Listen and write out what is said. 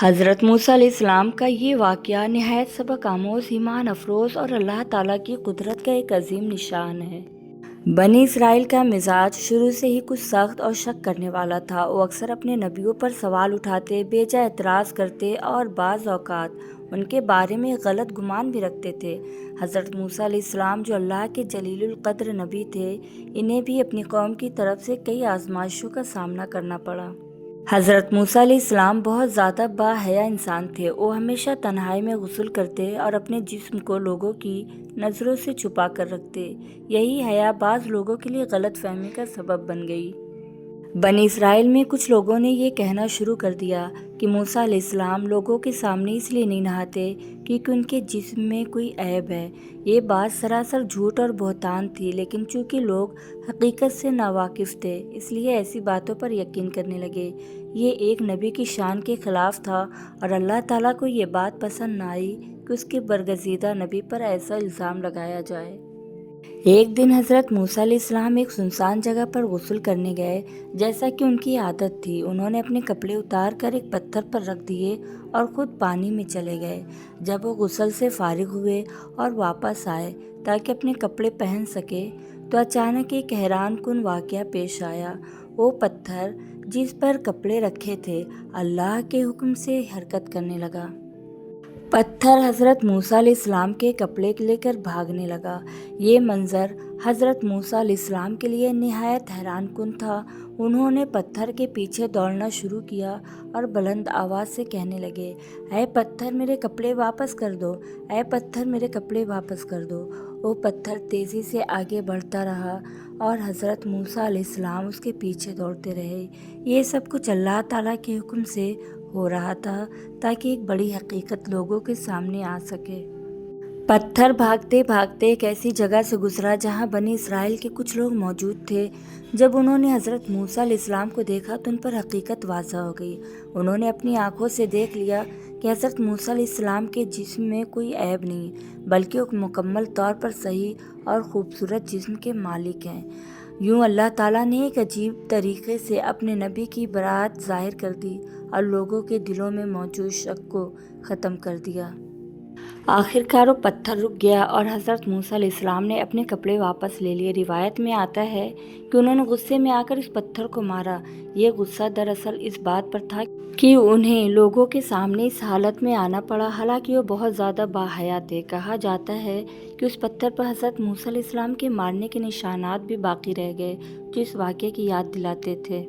حضرت موسیٰ علیہ السلام کا یہ واقعہ نہایت سبق آموز، ایمان افروز اور اللہ تعالیٰ کی قدرت کا ایک عظیم نشان ہے۔ بنی اسرائیل کا مزاج شروع سے ہی کچھ سخت اور شک کرنے والا تھا۔ وہ اکثر اپنے نبیوں پر سوال اٹھاتے، بے جا اعتراض کرتے اور بعض اوقات ان کے بارے میں غلط گمان بھی رکھتے تھے۔ حضرت موسیٰ علیہ السلام جو اللہ کے جلیل القدر نبی تھے، انہیں بھی اپنی قوم کی طرف سے کئی آزمائشوں کا سامنا کرنا پڑا۔ حضرت موسیٰ علیہ السلام بہت زیادہ باحیا انسان تھے۔ وہ ہمیشہ تنہائی میں غسل کرتے اور اپنے جسم کو لوگوں کی نظروں سے چھپا کر رکھتے۔ یہی حیا بعض لوگوں کے لیے غلط فہمی کا سبب بن گئی۔ بنی اسرائیل میں کچھ لوگوں نے یہ کہنا شروع کر دیا کہ موسیٰ علیہ السلام لوگوں کے سامنے اس لیے نہیں نہاتے کیونکہ ان کے جسم میں کوئی عیب ہے۔ یہ بات سراسر جھوٹ اور بہتان تھی، لیکن چونکہ لوگ حقیقت سے ناواقف تھے اس لیے ایسی باتوں پر یقین کرنے لگے۔ یہ ایک نبی کی شان کے خلاف تھا اور اللہ تعالیٰ کو یہ بات پسند نہ آئی کہ اس کے برگزیدہ نبی پر ایسا الزام لگایا جائے۔ ایک دن حضرت موسیٰ علیہ السلام ایک سنسان جگہ پر غسل کرنے گئے۔ جیسا کہ ان کی عادت تھی، انہوں نے اپنے کپڑے اتار کر ایک پتھر پر رکھ دیے اور خود پانی میں چلے گئے۔ جب وہ غسل سے فارغ ہوئے اور واپس آئے تاکہ اپنے کپڑے پہن سکے تو اچانک ایک حیران کن واقعہ پیش آیا۔ وہ پتھر جس پر کپڑے رکھے تھے اللہ کے حکم سے حرکت کرنے لگا۔ پتھر حضرت موسیٰ علیہ السلام کے کپڑے لے کر بھاگنے لگا۔ یہ منظر حضرت موسیٰ علیہ السلام کے لیے نہایت حیران کن تھا۔ انہوں نے پتھر کے پیچھے دوڑنا شروع کیا اور بلند آواز سے کہنے لگے، اے پتھر میرے کپڑے واپس کر دو، اے پتھر میرے کپڑے واپس کر دو۔ وہ پتھر تیزی سے آگے بڑھتا رہا اور حضرت موسیٰ علیہ السلام اس کے پیچھے دوڑتے رہے۔ یہ سب کچھ اللہ تعالیٰ کے حکم سے ہو رہا تھا تاکہ ایک بڑی حقیقت لوگوں کے سامنے آ سکے۔ پتھر بھاگتے بھاگتے ایک ایسی جگہ سے گزرا جہاں بنی اسرائیل کے کچھ لوگ موجود تھے۔ جب انہوں نے حضرت موسیٰ علیہ السلام کو دیکھا تو ان پر حقیقت واضح ہو گئی۔ انہوں نے اپنی آنکھوں سے دیکھ لیا کہ حضرت موسیٰ علیہ السلام کے جسم میں کوئی عیب نہیں، بلکہ وہ مکمل طور پر صحیح اور خوبصورت جسم کے مالک ہیں۔ یوں اللہ تعالیٰ نے ایک عجیب طریقے سے اپنے نبی کی برات ظاہر کر دی اور لوگوں کے دلوں میں موجود شک کو ختم کر دیا۔ آخرکار وہ پتھر رک گیا اور حضرت موسیٰ علیہ السلام نے اپنے کپڑے واپس لے لیے۔ روایت میں آتا ہے کہ انہوں نے غصے میں آ کر اس پتھر کو مارا۔ یہ غصہ دراصل اس بات پر تھا کہ انہیں لوگوں کے سامنے اس حالت میں آنا پڑا، حالانکہ وہ بہت زیادہ باحیا تھے۔ کہا جاتا ہے کہ اس پتھر پر حضرت موسیٰ علیہ السلام کے مارنے کے نشانات بھی باقی رہ گئے جو اس واقعے کی یاد دلاتے تھے۔